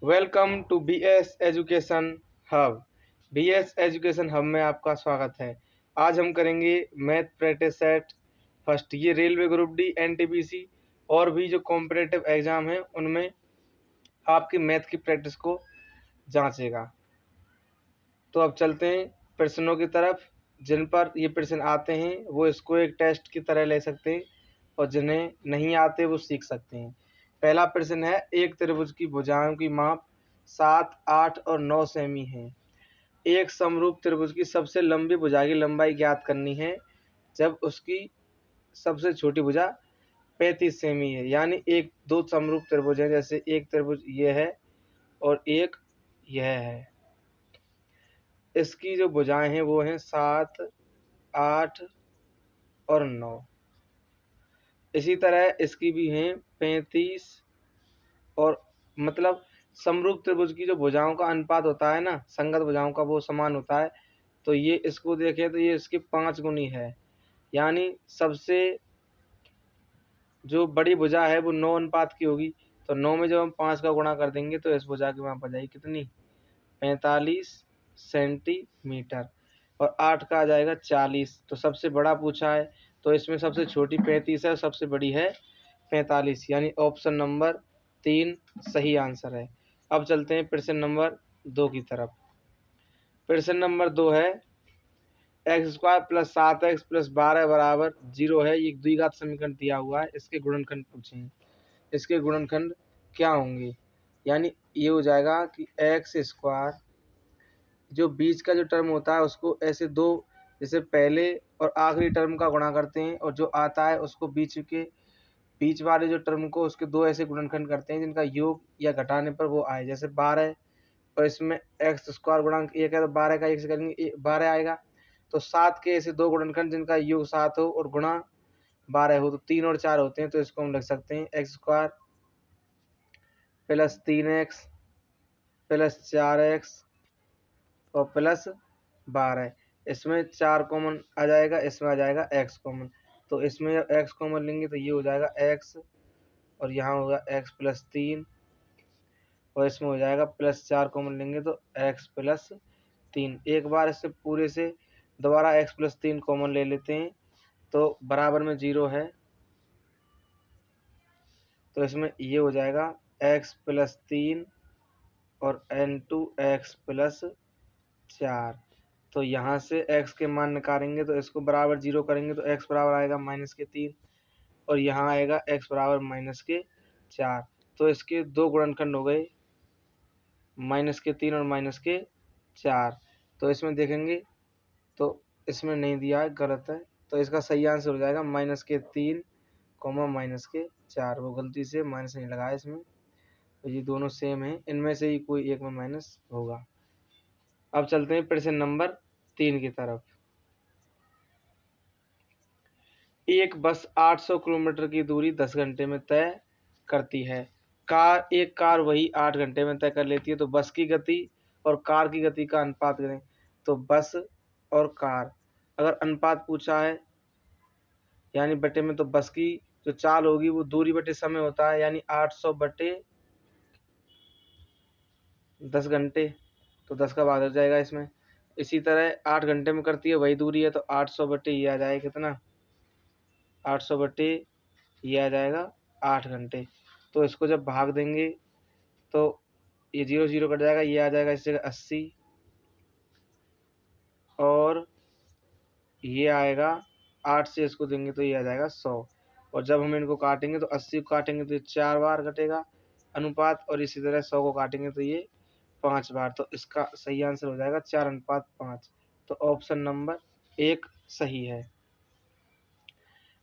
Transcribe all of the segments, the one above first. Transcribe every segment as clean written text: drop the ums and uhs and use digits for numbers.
Welcome to BS education hub. BS education hub में आपका स्वागत है। आज हम करेंगे मैथ प्रैक्टिस सेट फर्स्ट। ये रेलवे ग्रुप डी, NTPC और भी जो कॉम्पिटिटिव एग्जाम है उनमें आपकी मैथ की प्रैक्टिस को जांचेगा। तो अब चलते हैं प्रश्नों की तरफ। जिन पर ये प्रश्न आते हैं वो इसको एक टेस्ट की तरह ले सकते हैं और जिन्हें नहीं आते वो सीख सकते हैं। पहला प्रश्न है, एक त्रिभुज की भुजाओं की माप 7, 8 और 9 सेमी है। एक समरूप त्रिभुज की सबसे लंबी भुजा की लंबाई ज्ञात करनी है जब उसकी सबसे छोटी भुजा 35 सेमी है। यानी एक दो समरूप त्रिभुज है, जैसे एक त्रिभुज ये है और एक यह है। इसकी जो भुजाएं हैं वो हैं 7, 8 और 9। इसी तरह इसकी भी हैं 35 और मतलब समरूप त्रिभुज की जो भुजाओं का अनुपात होता है ना, संगत भुजाओं का, वो समान होता है। तो ये इसको देखें तो ये इसकी 5 गुनी है। यानी सबसे जो बड़ी भुजा है वो 9 अनुपात की होगी। तो 9 में जब हम 5 का गुणा कर देंगे तो इस भुजा की माप आ जाएगी कितनी, 45 सेंटीमीटर। और 8 का आ जाएगा 40। तो सबसे बड़ा पूछा है तो इसमें सबसे छोटी 35 है और सबसे बड़ी है 45। यानी ऑप्शन नंबर 3 सही आंसर है। अब चलते हैं प्रश्न नंबर 2 की तरफ। प्रश्न नंबर 2 है, x² + 7x + 12 बराबर 0 है। ये द्विघात समीकरण दिया हुआ है, इसके गुणनखंड पूछे हैं। इसके गुणनखंड क्या होंगे? यानी ये हो जाएगा कि x², जो बीच का जो टर्म होता है उसको ऐसे दो, जैसे पहले और आखिरी टर्म का गुणा करते हैं और जो आता है उसको बीच वाले जो टर्म को उसके दो ऐसे गुणनखंड करते हैं जिनका योग या घटाने पर वो आए। जैसे 12 और इसमें x² गुणांक 1 है तो 12 का 1 से करेंगे 12 आएगा। तो 7 के ऐसे दो गुणनखंड जिनका योग 7 हो और गुणा 12 हो तो 3 और 4 होते हैं। तो इसको हम लिख सकते हैं x² + 3x + 4x और +12। इसमें 4 कॉमन आ जाएगा, इसमें आ जाएगा x कॉमन। तो इसमें जब x कॉमन लेंगे तो ये हो जाएगा x और यहाँ होगा x + 3 और इसमें हो जाएगा +4 कॉमन लेंगे तो x + 3। एक बार इससे पूरे से दोबारा x + 3 कॉमन ले लेते हैं तो बराबर में 0 है। तो इसमें ये हो जाएगा x + 3 और x + 4। तो यहाँ से x के मान निकालेंगे तो इसको बराबर 0 करेंगे तो x बराबर आएगा -3 और यहाँ आएगा x बराबर -4। तो इसके दो गुणनखंड हो गए, -3 और -4। तो इसमें देखेंगे तो इसमें नहीं दिया है, गलत है। तो इसका सही आंसर हो जाएगा -3, -4। वो गलती से माइनस नहीं लगाया इसमें। तो ये दोनों सेम है, इनमें से ही कोई एक में माइनस होगा। अब चलते हैं प्रश्न नंबर 3 की तरफ। एक बस 800 किलोमीटर की दूरी 10 घंटे में तय करती है। एक कार वही 8 घंटे में तय कर लेती है। तो बस की गति और कार की गति का अनुपात करें। तो बस और कार अगर अनुपात पूछा है यानी बटे में, तो बस की जो चाल होगी वो दूरी बटे समय होता है, यानी 800 बटे 10 घंटे। तो 10 का भाग लग जाएगा इसमें। इसी तरह 8 घंटे में करती है वही दूरी है तो 800 बटे ये आ जाएगा कितना, 800 बटे ये आ जाएगा 8 घंटे। तो इसको जब भाग देंगे तो ये 0 0 कट जाएगा, ये आ जाएगा इस जगह 80 और ये आएगा 8 से इसको देंगे तो ये आ जाएगा 100। और जब हम इनको काटेंगे तो 80 को काटेंगे तो ये 4 बार कटेगा अनुपात, और इसी तरह 100 को काटेंगे तो ये 5 बार। तो इसका सही आंसर हो जाएगा 4:5। तो ऑप्शन नंबर 1 सही है।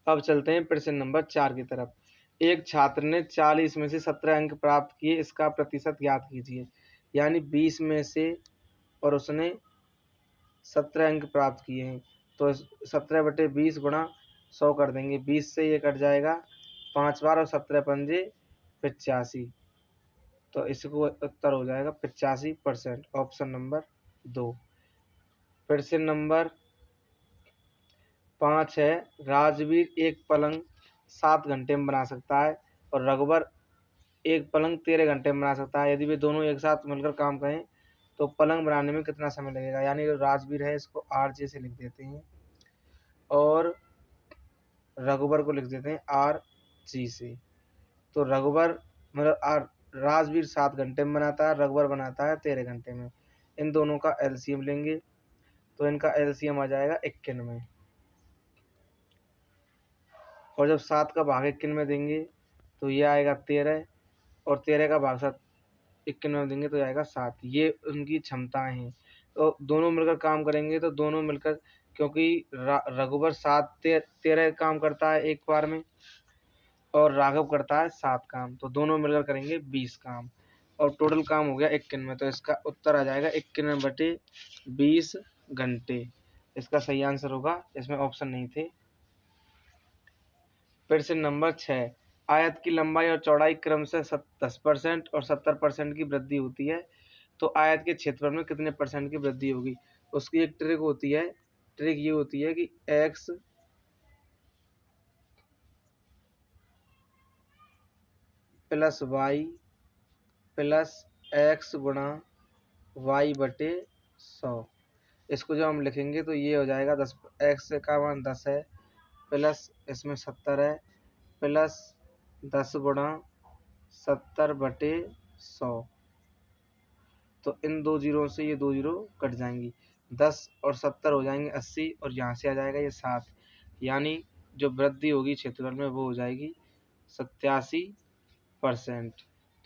अब चलते हैं प्रश्न नंबर 4 की तरफ। एक छात्र ने 40 में से 17 अंक प्राप्त किए, इसका प्रतिशत ज्ञात कीजिए। यानी 20 में से और उसने 17 अंक प्राप्त किए हैं तो 17 बटे 20 गुणा 100 कर देंगे। 20 से ये कट जाएगा 5 बार और 17 पंजे 85। तो इसको उत्तर हो जाएगा 85%, ऑप्शन नंबर 2। प्रश्न नंबर 5 है, राजवीर एक पलंग 7 घंटे में बना सकता है और रघुवर एक पलंग 13 घंटे में बना सकता है। यदि वे दोनों एक साथ मिलकर काम करें तो पलंग बनाने में कितना समय लगेगा। यानी जो राजवीर है इसको RJ से लिख देते हैं और रघुबर को लिख देते हैं RG से। तो रघुबर मतलब राजवीर 7 घंटे में बनाता है, रघुबर बनाता है 13 घंटे में। इन दोनों का LCM लेंगे तो इनका LCM आ जाएगा 91। और जब 7 का भाग 91 में देंगे तो ये आएगा 13 और 13 का भाग 91 में देंगे तो आएगा 7। ये उनकी क्षमताएं हैं। तो दोनों मिलकर काम करेंगे तो दोनों मिलकर, क्योंकि रघुबर 13 काम करता है एक बार में और राघव करता है 7 काम, तो दोनों मिलकर करेंगे 20 काम और टोटल काम हो गया 91 में। तो इसका उत्तर आ जाएगा 91/20 घंटे। इसका सही आंसर होगा, इसमें ऑप्शन नहीं थे। प्रश्न नंबर 6, आयत की लंबाई और चौड़ाई क्रमशः 10% और 70% की वृद्धि होती है तो आयत के क्षेत्रफल में कितने % की वृद्धि होगी। उसकी एक ट्रिक होती है। ट्रिक ये होती है कि x plus y plus x गुणा y बटे 100। इसको जब हम लिखेंगे तो ये हो जाएगा 10, x का मान 10 है प्लस इसमें 70 है प्लस 10 गुणा 70 बटे 100। तो इन दो जीरो से ये दो जीरो कट जाएंगी, 10 और 70 हो जाएंगे 80 और यहाँ से आ जाएगा ये 7। यानी जो वृद्धि होगी क्षेत्रफल में वो हो जाएगी 87%।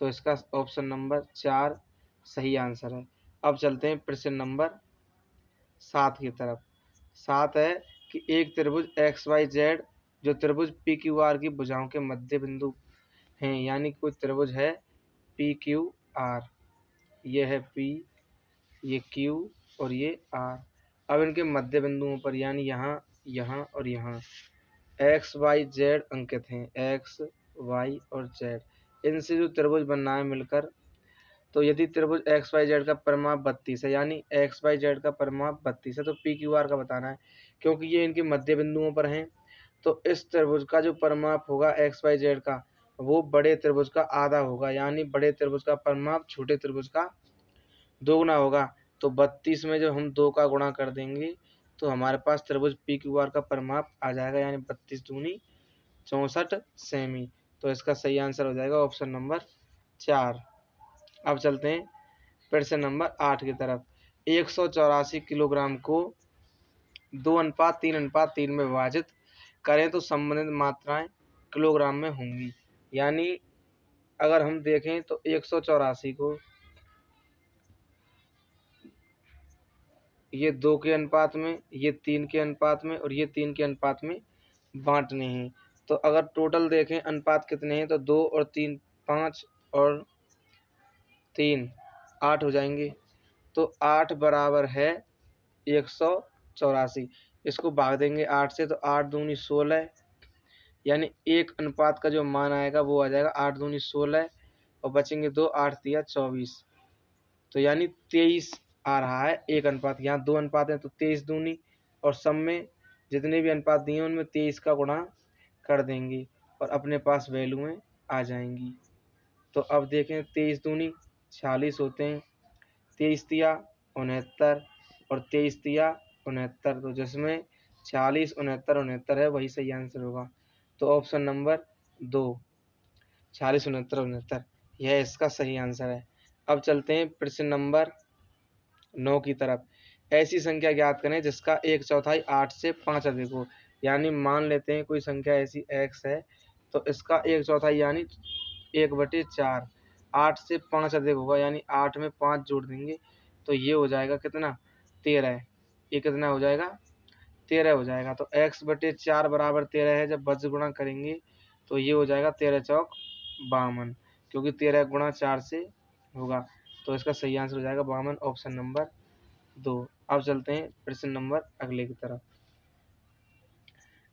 तो इसका ऑप्शन नंबर 4 सही आंसर है। अब चलते हैं प्रश्न नंबर 7 की तरफ। 7 है कि एक त्रिभुज XYZ जो त्रिभुज PQR की भुजाओं के मध्य बिंदु हैं, यानी कोई त्रिभुज है PQR, ये है P, ये Q और ये R। अब इनके मध्य बिंदुओं पर यानी यहाँ, यहाँ और यहाँ XYZ अंकित हैं, X, Y और Z। इनसे जो त्रिभुज बनना है मिलकर, तो यदि त्रिभुज XYZ का परिमाप 32 है, यानी XYZ का परिमाप 32 है तो PQR का बताना है। क्योंकि ये इनके मध्य बिंदुओं पर हैं तो इस त्रिभुज का जो परिमाप होगा XYZ का वो बड़े त्रिभुज का आधा होगा, यानी बड़े त्रिभुज का परिमाप छोटे त्रिभुज का दोगुना होगा। तो 32 में जब हम 2 का गुणा कर देंगे तो हमारे पास त्रिभुज PQR का परिमाप आ जाएगा, यानी 32 दूनी 64 सेमी। तो इसका सही आंसर हो जाएगा ऑप्शन नंबर 4। अब चलते हैं प्रश्न नंबर 8 की तरफ। 184 किलोग्राम को 2:3:3 में विभाजित करें तो संबंधित मात्राएं किलोग्राम में होंगी। यानी अगर हम देखें तो 184 को ये 2 के अनुपात में, ये 3 के अनुपात में और ये 3 के अनुपात में बांटने हैं। तो अगर टोटल देखें अनुपात कितने हैं तो 2 और 3 5 और 3 8 हो जाएंगे। तो 8 बराबर है 184। इसको भाग देंगे 8 से तो 8 दूनी 16, यानी एक अनुपात का जो मान आएगा वो आ जाएगा 8 दूनी 16 और बचेंगे 2, 8 तिया 24। तो यानी 23 आ रहा है एक अनुपात। यहाँ 2 अनुपात हैं तो 23 दूनी और सब में जितने भी अनुपात दिए उनमें 23 का गुणा कर देंगे और अपने पास वैल्यूएं आ जाएंगी। तो अब देखें 23 दूनी 46 होते हैं, 23 तिया 69 और 23 तिया 69। तो जिसमें 46 69 69 है वही सही आंसर होगा। तो ऑप्शन नंबर 2 46 69 69 यह इसका सही आंसर है। अब चलते हैं प्रश्न नंबर 9 की तरफ। ऐसी संख्या ज्ञात करें जिसका 1/4 8 से 5 अधिक हो। यानी मान लेते हैं कोई संख्या ऐसी x है तो इसका 1/4 यानी 1/4 8 से 5 अधिक होगा, यानी 8 में 5 जोड़ देंगे तो ये हो जाएगा कितना 13। ये कितना हो जाएगा 13 हो जाएगा। तो x/4 बराबर 13 है। जब वज्र गुणा करेंगे तो ये हो जाएगा 13 चौक 52, क्योंकि 13 गुणा 4 से होगा। तो इसका सही आंसर हो जाएगा 52, ऑप्शन नंबर 2। अब चलते हैं प्रश्न नंबर अगले की तरफ।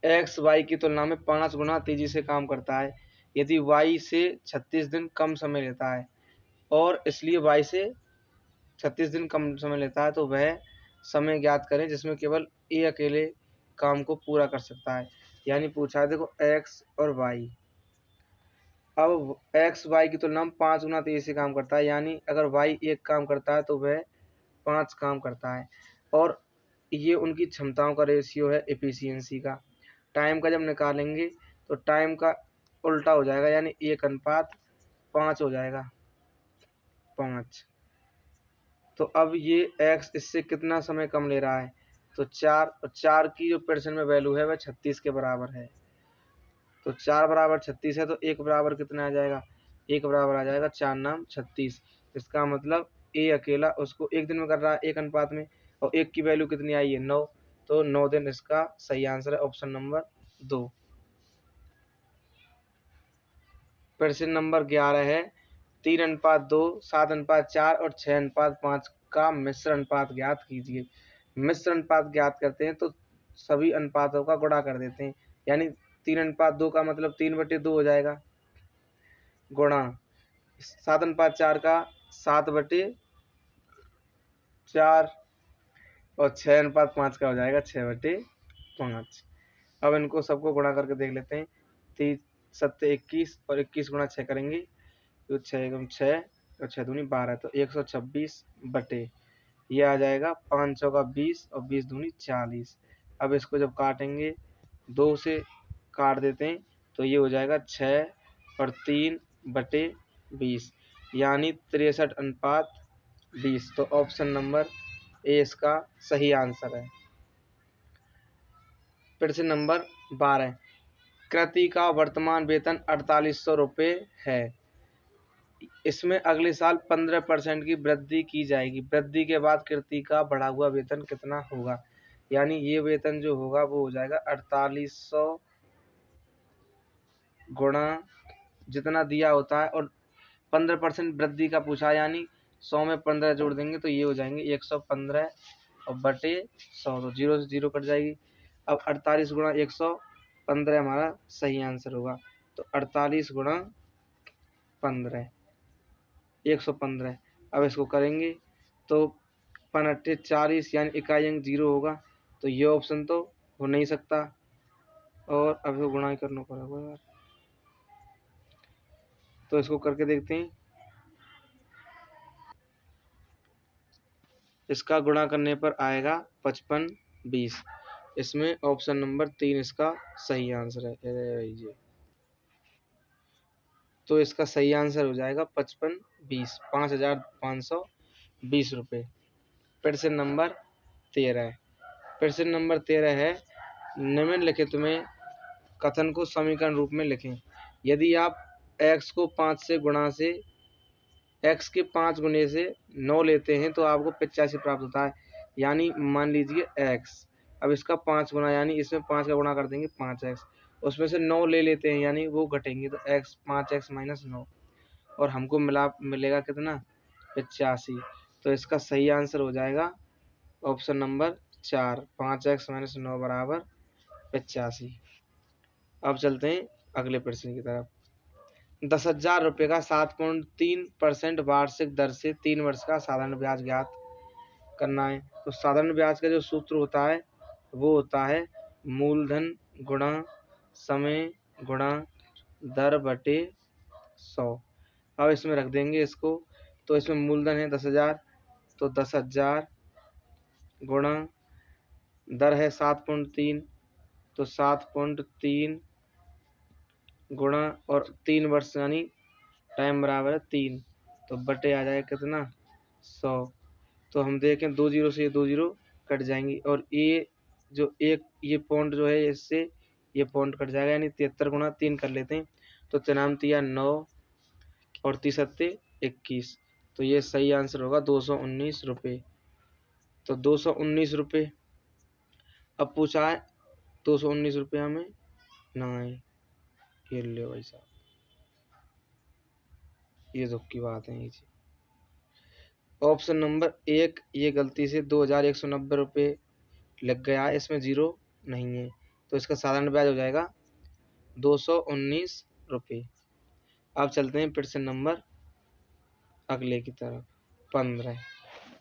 x y की तुलना में 5 गुना तेजी से काम करता है यदि y से 36 दिन कम समय लेता है, और इसलिए y से 36 दिन कम समय लेता है तो वह समय ज्ञात करें जिसमें केवल a अकेले काम को पूरा कर सकता है। यानी पूछा है देखो x और y, अब एक्स वाई की तुलना में 5 गुना तेजी से काम करता है, यानी अगर वाई 1 काम करता है तो वह 5 काम करता है। और ये उनकी क्षमताओं का रेशियो है एफिशिएंसी का। टाइम का जब निकालेंगे तो टाइम का उल्टा हो जाएगा, यानी 1:5 हो जाएगा, 5। तो अब ये एक्स इससे कितना समय कम ले रहा है, तो 4 की जो परसेंट में वैल्यू है वह 36 के बराबर है। तो 4 बराबर 36 है, तो 1 बराबर कितना आ जाएगा, 1 बराबर आ जाएगा 4 नाम 36। इसका मतलब ए अकेला उसको 1 दिन में कर रहा है 1 अनुपात में, और 1 की वैल्यू कितनी आई है 9, तो 9 दिन इसका सही आंसर है ऑप्शन नंबर 2। प्रश्न नंबर 11 है 3:2, 7:4 और 6:5 का मिश्र अनुपात ज्ञात कीजिए। मिश्र अनुपात ज्ञात करते हैं तो सभी अनुपातों का गुणा कर देते हैं, यानी 3:2 का मतलब 3/2 हो जाएगा, गुणा 7:4 का 7/4, और 6:5 का हो जाएगा 6/5। अब इनको सबको गुणा करके देख लेते हैं। 3×7 21, और 21 गुणा 6 करेंगे तो 6×6 और 6 दूनी 12, तो 126 बटे ये आ जाएगा 500 का 20 और 20 दूनी 40। अब इसको जब काटेंगे 2 से काट देते हैं तो ये हो जाएगा 6 और 3/20, यानी 63:20। तो ऑप्शन नंबर ए इसका सही आंसर है। प्रश्न नंबर 12, कृति का वर्तमान वेतन 4800 रुपये है। इसमें अगले साल 15% की वृद्धि की जाएगी। वृद्धि के बाद कृति का बढ़ा हुआ वेतन कितना होगा, यानी ये वेतन जो होगा वो हो जाएगा 4800 गुणा जितना दिया होता है, और 15% वृद्धि का पूछा, यानी 100 में 15 जोड़ देंगे तो ये हो जाएंगे 115 और बटे 100, तो 0 से 0 कट जाएगी। अब 48 गुणा 115 हमारा सही आंसर होगा, तो 48 गुणा 15 115। अब इसको करेंगे तो 5×8 = 40, यानी इकाई अंक 0 होगा, तो ये ऑप्शन तो हो नहीं सकता, और अब इसको गुणा ही करना पड़ेगा यार। तो इसको करके देखते हैं, इसका गुणा करने पर आएगा 55-20। इसमें ऑप्शन नंबर 3 इसका सही आंसर है। तो इसका सही आंसर हो जाएगा 55-20, 5520 रुपये। प्रश्न नंबर 13, प्रश्न नंबर 13 है निम्नलिखित में कथन को समीकरण रूप में लिखें। यदि आप x को 5 से गुणा से x के 5 गुने से 9 लेते हैं तो आपको 85 प्राप्त होता है, यानी मान लीजिए x। अब इसका 5 गुना, यानी इसमें 5 का गुणा कर देंगे 5x, उसमें से 9 ले लेते हैं यानी वो घटेंगे, तो x 5x - 9, और हमको मिलेगा कितना 85। तो इसका सही आंसर हो जाएगा ऑप्शन नंबर 4, 5x - 9 बराबर 85। अब चलते हैं अगले प्रश्न की तरफ। 10,000 रुपये का 7.3% वार्षिक दर से 3 वर्ष का साधारण ब्याज ज्ञात करना है। तो साधारण ब्याज का जो सूत्र होता है वो होता है मूलधन गुणा समय गुणा दर बटे 100। अब इसमें रख देंगे इसको, तो इसमें मूलधन है 10,000, तो 10,000 गुणा दर है 7.3, तो 7.3 गुणा और 3 वर्ष यानी टाइम बराबर है 3, तो बटे आ जाएगा कितना 100। तो हम देखें 2 जीरो से ये 2 जीरो कट जाएंगी, और ये जो एक ये पॉइंट जो है इससे ये पॉइंट कट जाएगा, यानी 73 गुणा 3 कर लेते हैं, तो 9 और 3 21, तो ये सही आंसर होगा 219 रुपये। तो 219 रुपये अब पूछा है, 219 रुपया में नहीं, ये ले भाई साहब, ये दुख की बात है। ये ऑप्शन नंबर 1 ये गलती से 2,190 रुपये लग गया है, इसमें 0 नहीं है, तो इसका साधारण ब्याज हो जाएगा 219 रुपये। अब चलते हैं प्रश्न नंबर अगले की तरफ। 15,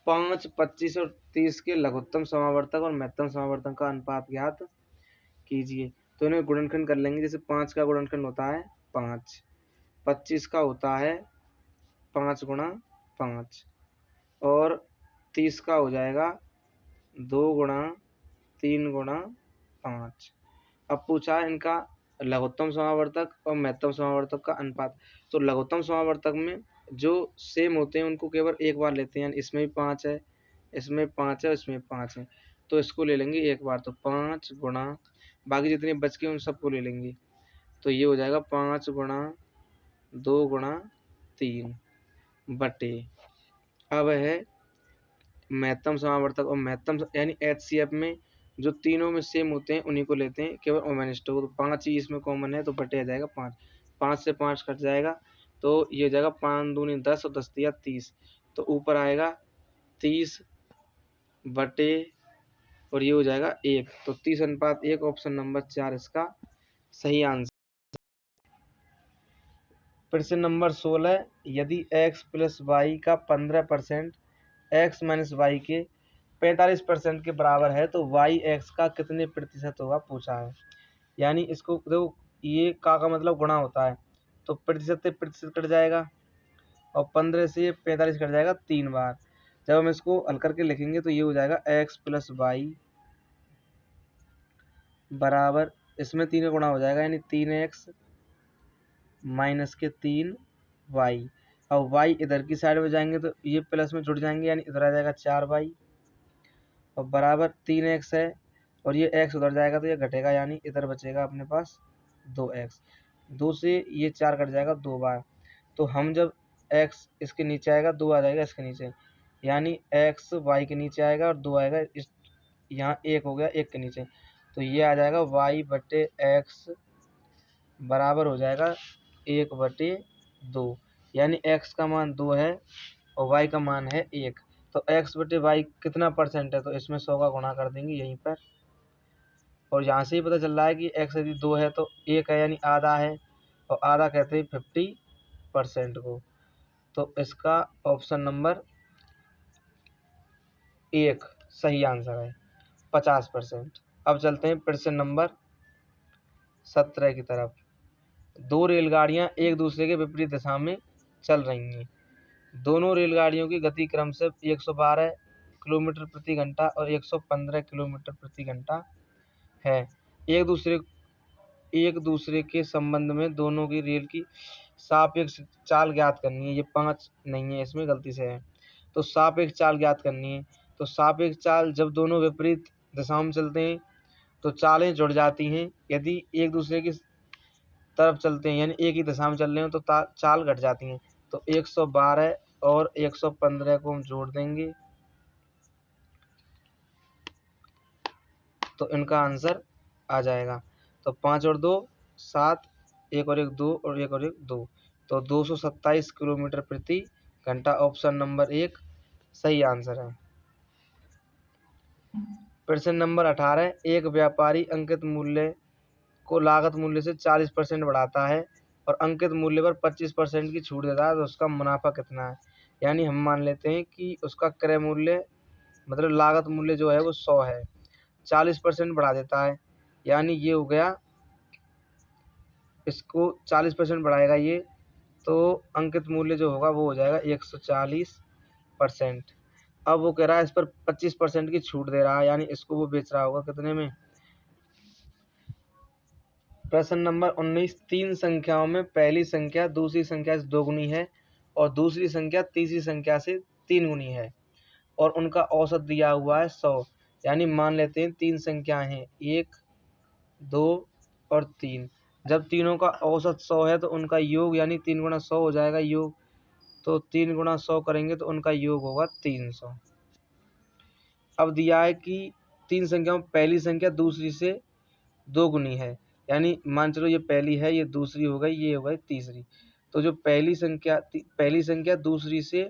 5, 25 और 30 के लघुत्तम समावर्तक और महत्तम समावर्तक का अनुपात ज्ञात कीजिए। तो इन्हें गुणनखंड कर लेंगे। जैसे 5 का गुणनखंड होता है 5, 25 का होता है 5 गुणा 5 और 30 का हो जाएगा 2 गुणा 3 गुणा 5। अब पूछा है इनका लघुत्तम समावर्तक और महत्तम समावर्तक का अनुपात। तो लघुत्तम समावर्तक में जो सेम होते हैं उनको केवल एक बार लेते हैं, इसमें भी 5 है, इसमें 5 है, इसमें 5 है, तो इसको ले लेंगे एक बार। तो 5 गुणा बाकी जितने बच गए उन सबको ले लेंगे। तो ये हो जाएगा 5 गुणा 2 गुणा 3 बटे। अब है महत्तम समावर्तक और महत्तम यानी HCF में जो तीनों में सेम होते हैं उन्हीं को लेते हैं, केवल ओमेनिस्ट को। तो 5 ही इसमें कॉमन है तो बटे आ जाएगा 5। 5 से 5 कट जाएगा तो ये हो जाएगा 5 दूनी 10 और 10 तिया 30। तो ऊपर आएगा 30 बटे और ये हो जाएगा 1। तो 30:1 ऑप्शन नंबर 4 इसका सही आंसर। प्रश्न नंबर 16, यदि x प्लस वाई का 15% x माइनस वाई के 45% के बराबर है तो वाई एक्स का कितने प्रतिशत होगा पूछा है। यानी इसको देखो, ये का मतलब गुणा होता है तो प्रतिशत से प्रतिशत कट जाएगा और 15 से 45 कट जाएगा 3 बार। जब हम इसको हल करके लिखेंगे तो ये हो जाएगा x प्लस वाई बराबर, इसमें 3 का गुणा हो जाएगा यानी 3x माइनस के 3y। और y इधर की साइड में जाएंगे तो ये प्लस में जुड़ जाएंगे यानी इधर आ जाएगा 4y और बराबर 3x है और ये x उधर जाएगा तो ये घटेगा यानी इधर बचेगा अपने पास 2x। 2 से ये 4 कट जाएगा 2 बार। तो हम जब x इसके नीचे आएगा 2 आ जाएगा इसके नीचे, यानी x y के नीचे आएगा और 2 आएगा इस यहाँ 1 हो गया 1 के नीचे। तो ये आ जाएगा y बटे x बराबर हो जाएगा 1/2, यानी x का मान 2 है और y का मान है 1। तो x बटे y कितना परसेंट है तो इसमें 100 का गुणा कर देंगे यहीं पर। और यहाँ से ही पता चल रहा है कि x यदि 2 है तो 1 है यानी आधा है और आधा कहते हैं 50% को। तो इसका ऑप्शन नंबर 1 सही आंसर है 50%। अब चलते हैं प्रश्न नंबर 17 की तरफ। दो रेलगाड़ियां एक दूसरे के विपरीत दिशा में चल रही हैं। दोनों रेलगाड़ियों की गति क्रमशः 112 किलोमीटर प्रति घंटा और 115 किलोमीटर प्रति घंटा है। एक दूसरे के संबंध में दोनों की रेल की सापेक्ष चाल ज्ञात करनी है। ये 5 नहीं है, इसमें गलती से है। तो सापेक्ष चाल ज्ञात करनी है। तो सापेक्ष चाल जब दोनों विपरीत दिशाओं में चलते हैं तो चालें जुड़ जाती हैं। यदि एक दूसरे की तरफ चलते हैं यानी एक ही दिशा में चल रहे हो तो चाल घट जाती हैं। तो 112 और 115 को हम जोड़ देंगे तो इनका आंसर आ जाएगा। तो 5 और 2 7, 1 और 1 2 और 1 और 1 2, तो 227 किलोमीटर प्रति घंटा ऑप्शन नंबर 1 सही आंसर है। प्रश्न नंबर 18, एक व्यापारी अंकित मूल्य को लागत मूल्य से 40% बढ़ाता है और अंकित मूल्य पर 25% की छूट देता है तो उसका मुनाफा कितना है। यानी हम मान लेते हैं कि उसका क्रय मूल्य मतलब लागत मूल्य जो है वो 100 है, 40% बढ़ा देता है यानी ये हो गया, इसको 40% बढ़ाएगा ये तो अंकित मूल्य जो होगा वो हो जाएगा 140%। अब वो कह रहा है इस पर 25% की छूट दे रहा है यानी इसको वो बेच रहा होगा कितने में। प्रश्न नंबर 19, तीन संख्याओं में पहली संख्या दूसरी संख्या से 2 गुनी है और दूसरी संख्या तीसरी संख्या से 3 गुनी है और उनका औसत दिया हुआ है 100। यानी मान लेते हैं तीन संख्याएं हैं 1 2 और 3। जब तीनों का औसत 100 है तो उनका योग यानी 3 गुणा 100 हो जाएगा योग। तो 3 गुणा 100 करेंगे तो उनका योग होगा 300। अब दिया है कि तीन संख्याओं में पहली संख्या दूसरी से 2 गुनी है, यानी मान चलो ये पहली है ये दूसरी हो गई ये हो गई तीसरी। तो जो पहली संख्या दूसरी से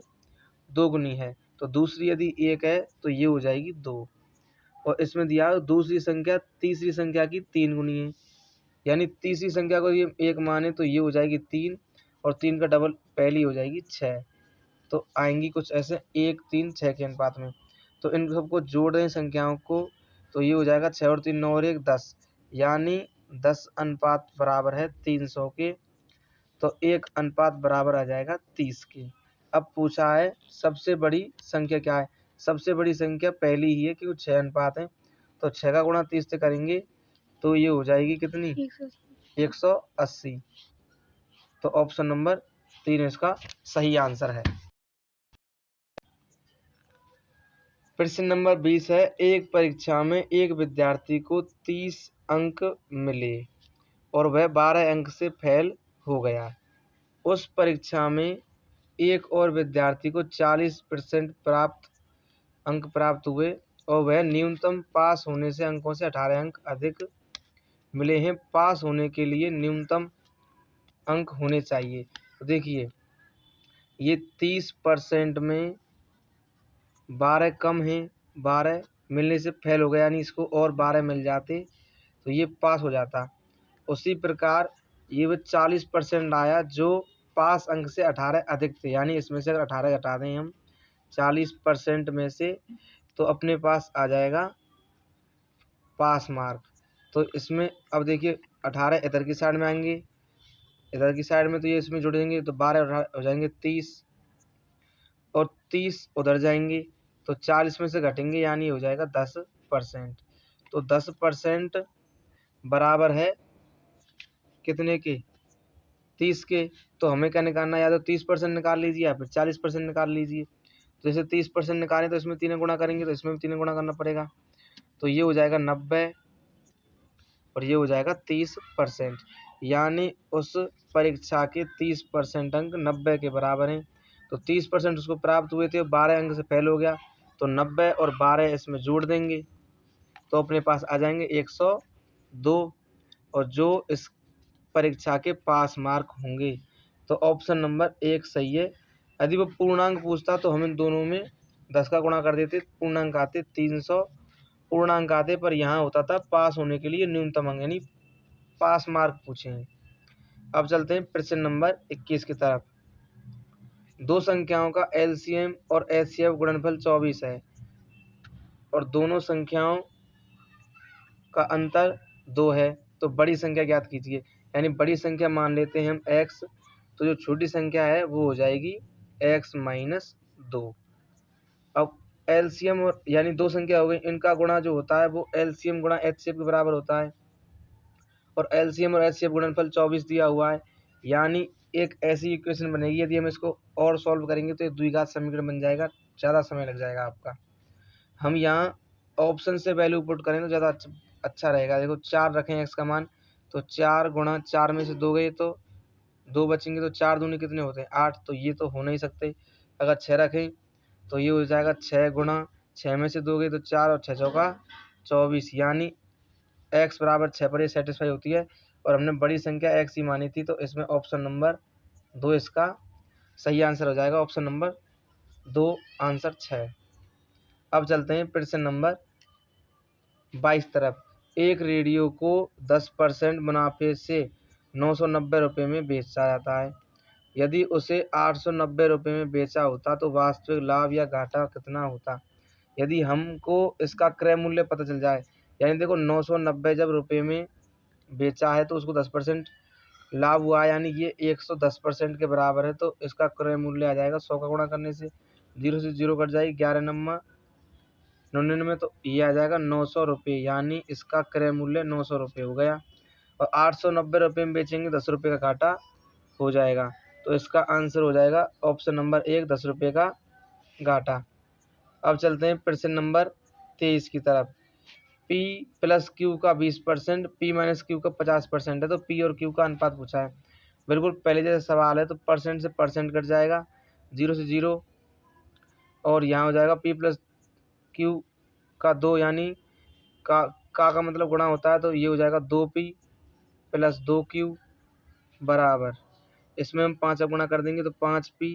2 गुनी है तो दूसरी यदि 1 है तो ये हो जाएगी 2। और इसमें दिया है दूसरी संख्या तीसरी संख्या की 3 गुनी है, यानी तीसरी संख्या को ये 1 माने तो ये हो जाएगी 3 और 3 का डबल पहली हो जाएगी 6। तो आएंगी कुछ ऐसे 1 3 6 के अनुपात में। तो इन सबको जोड़ दें संख्याओं को तो ये हो जाएगा 6 और 3 9 और 1 10, यानी 10 अनुपात बराबर है 300 के। तो 1 बराबर आ जाएगा 30 के। अब पूछा है सबसे बड़ी संख्या क्या है। सबसे बड़ी संख्या पहली ही है क्योंकि 6 है, तो 6 का गुणा 30 से करेंगे तो ये हो जाएगी कितनी, 180। तो ऑप्शन नंबर 3 इसका सही आंसर है। प्रश्न नंबर 20 है, एक परीक्षा में एक विद्यार्थी को 30 अंक मिले और वह 12 अंक से फेल हो गया। उस परीक्षा में एक और विद्यार्थी को 40% अंक प्राप्त हुए और वह न्यूनतम पास होने से अंकों से 18 अंक अधिक मिले हैं। पास होने के लिए न्यूनतम अंक होने चाहिए। तो देखिए ये 30% में 12 कम है, 12 मिलने से फेल हो गया, यानी इसको और 12 मिल जाते तो ये पास हो जाता। उसी प्रकार ये वो 40% आया जो पास अंक से 18 अधिक थे, यानी इसमें से अगर 18 घटा दें हम 40% में से तो अपने पास आ जाएगा पास मार्क। तो इसमें अब देखिए 18 इधर की साइड में आएंगे, इधर की साइड में तो ये इसमें जुड़ेंगे तो 12 हो जाएंगे 30 और 30 उधर जाएंगे तो 40 में से घटेंगे यानी हो जाएगा 10%। तो 10% बराबर है कितने के, 30 के। तो हमें क्या निकालना है, या तो 30% निकाल लीजिए या फिर 40% निकाल लीजिए। तो जैसे 30% निकालें तो इसमें 3 गुणा करेंगे तो इसमें भी 3 गुणा करना पड़ेगा। तो ये हो जाएगा 90 और ये हो जाएगा 30%, यानी उस परीक्षा के 30% अंक 90 के बराबर हैं। तो 30% उसको प्राप्त हुए थे, 12 अंक से फेल हो गया तो 90 और 12 इसमें जोड़ देंगे तो अपने पास आ जाएंगे 102 और जो इस परीक्षा के पास मार्क होंगे। तो ऑप्शन नंबर 1 सही है। यदि वो पूर्णांक पूछता तो हम इन दोनों में 10 का गुणा कर देते, पूर्णांक आते 300 पूर्णांक आते, पर यहाँ होता था पास होने के लिए न्यूनतम अंक, यानी पास मार्क पूछे हैं। अब चलते हैं प्रश्न नंबर 21 की तरफ। दो संख्याओं का एलसीएम और एचसीएफ गुणनफल 24 है और दोनों संख्याओं का अंतर 2 है, तो बड़ी संख्या ज्ञात कीजिए। यानी बड़ी संख्या मान लेते हैं हम x, तो जो छोटी संख्या है वो हो जाएगी x-2। अब एलसीएम और यानी दो संख्या हो गई, इनका गुणा जो होता है वो एलसीएम गुणा एचसीएफ के बराबर होता है और एलसीएम और एचसीएफ गुणनफल 24 दिया हुआ है। यानी एक ऐसी इक्वेशन बनेगी, यदि हम इसको और सॉल्व करेंगे तो एक द्विघात समीकरण बन जाएगा, ज़्यादा समय लग जाएगा आपका। हम यहाँ ऑप्शन से वैल्यू पुट करें तो ज़्यादा अच्छा रहेगा। देखो 4 रखें एक्स का मान, तो 4 गुणा 4 में से 2 गए तो 2 बचेंगे, तो 4 दूनी कितने होते हैं 8, तो ये तो हो नहीं सकते। अगर 6 रखें तो ये हो जाएगा 6 गुणा 6 में से 2 गए तो 4 और 6 चौका 24, यानी x बराबर 6 पर ये सेटिस्फाई होती है और हमने बड़ी संख्या x ही मानी थी। तो इसमें ऑप्शन नंबर 2 इसका सही आंसर हो जाएगा, ऑप्शन नंबर 2 आंसर 6। अब चलते हैं प्रश्न नंबर 22 तरफ। एक रेडियो को 10% मुनाफे से 990 रुपये में बेचा जाता है। यदि उसे 890 रुपये में बेचा होता तो वास्तविक लाभ या घाटा कितना होता। यदि हमको इसका क्रय मूल्य पता चल जाए, यानी देखो 990 जब रुपये में बेचा है तो उसको 10% लाभ हुआ, यानी ये 110% के बराबर है। तो इसका क्रय मूल्य आ जाएगा 100 का गुणा करने से, 0 से 0 कट जाएगी, 11 नम्मा 99, तो ये आ जाएगा 900 रुपये, यानी इसका क्रय मूल्य 900 रुपये हो गया। और 890 रुपये में बेचेंगे 10 रुपये का घाटा हो जाएगा। तो इसका आंसर हो जाएगा ऑप्शन नंबर 1 10 रुपये का घाटा। अब चलते हैं प्रश्न नंबर 23 की तरफ। P प्लस Q का 20%, P माइनस Q का 50% है, तो P और Q का अनुपात पूछा है। बिल्कुल पहले जैसे सवाल है, तो परसेंट से परसेंट कट जाएगा, 0 से 0 और यहाँ हो जाएगा P प्लस Q का 2, यानी का मतलब गुणा होता है, तो ये हो जाएगा 2P प्लस 2Q बराबर, इसमें हम 5 का गुणा कर देंगे तो 5P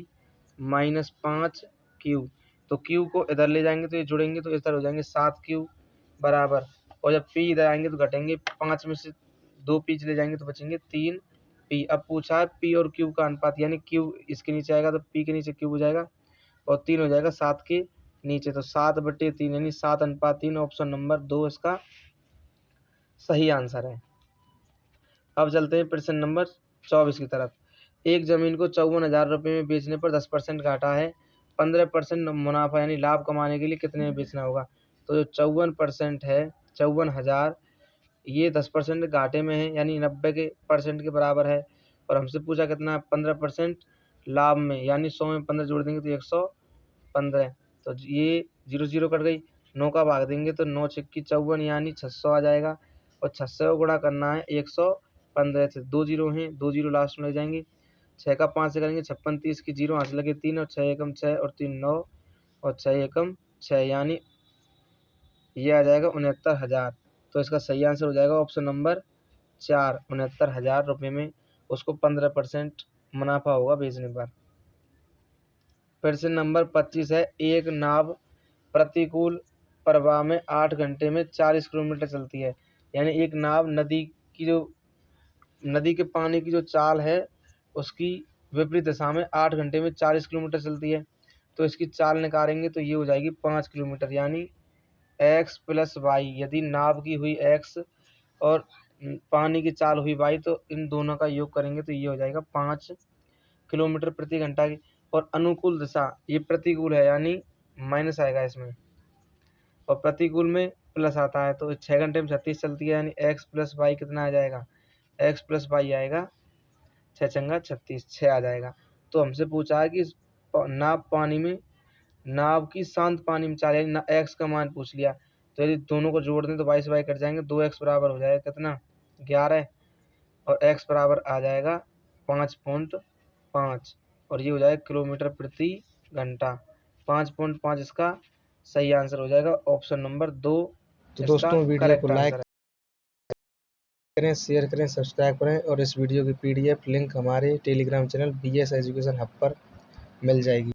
माइनस 5Q, तो Q को इधर ले जाएंगे तो ये जुड़ेंगे तो इधर हो जाएंगे 7Q बराबर, और जब P इधर आएंगे तो घटेंगे, 5 में से 2P चले जाएंगे तो बचेंगे 3P। अब पूछा है P और Q का अनुपात, यानी Q इसके नीचे आएगा तो P के नीचे Q हो जाएगा और 3 हो जाएगा 7 के नीचे, तो 7/3 यानी 7:3, ऑप्शन नंबर 2 इसका सही आंसर है। अब चलते हैं प्रश्न नंबर 24 की तरफ। एक जमीन को 54,000 रुपये में बेचने पर 10% घाटा है, 15% मुनाफा यानी लाभ कमाने के लिए कितने में बेचना होगा। तो जो 54% है, 54,000, ये 10% घाटे में है यानी 90% के बराबर है। और हमसे पूछा कितना 15% लाभ में, यानी 100 में 15 जोड़ देंगे तो 115। तो ये 0 0 कट गई, 9 का भाग देंगे तो 9 छिक्की 54 यानी 600 आ जाएगा। और 600 को गुणा करना है 115 से, 2 जीरो हैं, 2 जीरो लास्ट में लग जाएंगे। 6 का 5 से करेंगे 56, 30 की 0 हाथ लगे 3, और 6 एकम 6 और 3 9, और 6 एकम 6 यानी ये आ जाएगा 69,000। तो इसका सही आंसर हो जाएगा ऑप्शन नंबर 4, 69,000 रुपये में उसको 15% मुनाफा होगा बेचने पर। फिर से नंबर 25 है, एक नाव प्रतिकूल प्रवाह में 8 घंटे में 40 किलोमीटर चलती है। यानी एक नाव नदी के पानी की जो चाल है उसकी विपरीत दिशा में 8 घंटे में 40 किलोमीटर चलती है। तो इसकी चाल निकालेंगे तो ये हो जाएगी 5 किलोमीटर, यानी x प्लस वाई। यदि नाव की हुई x और पानी की चाल हुई y, तो इन दोनों का योग करेंगे तो ये हो जाएगा 5 किलोमीटर प्रति घंटा की। और अनुकूल दिशा, ये प्रतिकूल है यानी माइनस आएगा इसमें, और प्रतिकूल में प्लस आता है। तो 6 घंटे में 36 चलती है, यानी x प्लस वाई कितना आ जाएगा, x प्लस वाई आएगा 6 चंगा 36, 6 आ जाएगा। तो हमसे पूछा है कि नाव की शांत पानी में चाल, यानी x का मान पूछ लिया। तो यदि दोनों को जोड़ दें तो y से y कट जाएंगे, 2x बराबर हो जाएगा कितना 11, और x बराबर आ जाएगा 5.5, और ये हो जाएगा किलोमीटर प्रति घंटा। 5.5 इसका सही आंसर हो जाएगा, ऑप्शन नंबर 2। तो दोस्तों वीडियो को लाइक करें, शेयर करें, सब्सक्राइब करें, और इस वीडियो की PDF लिंक हमारे Telegram channel BS education hub पर मिल जाएगी।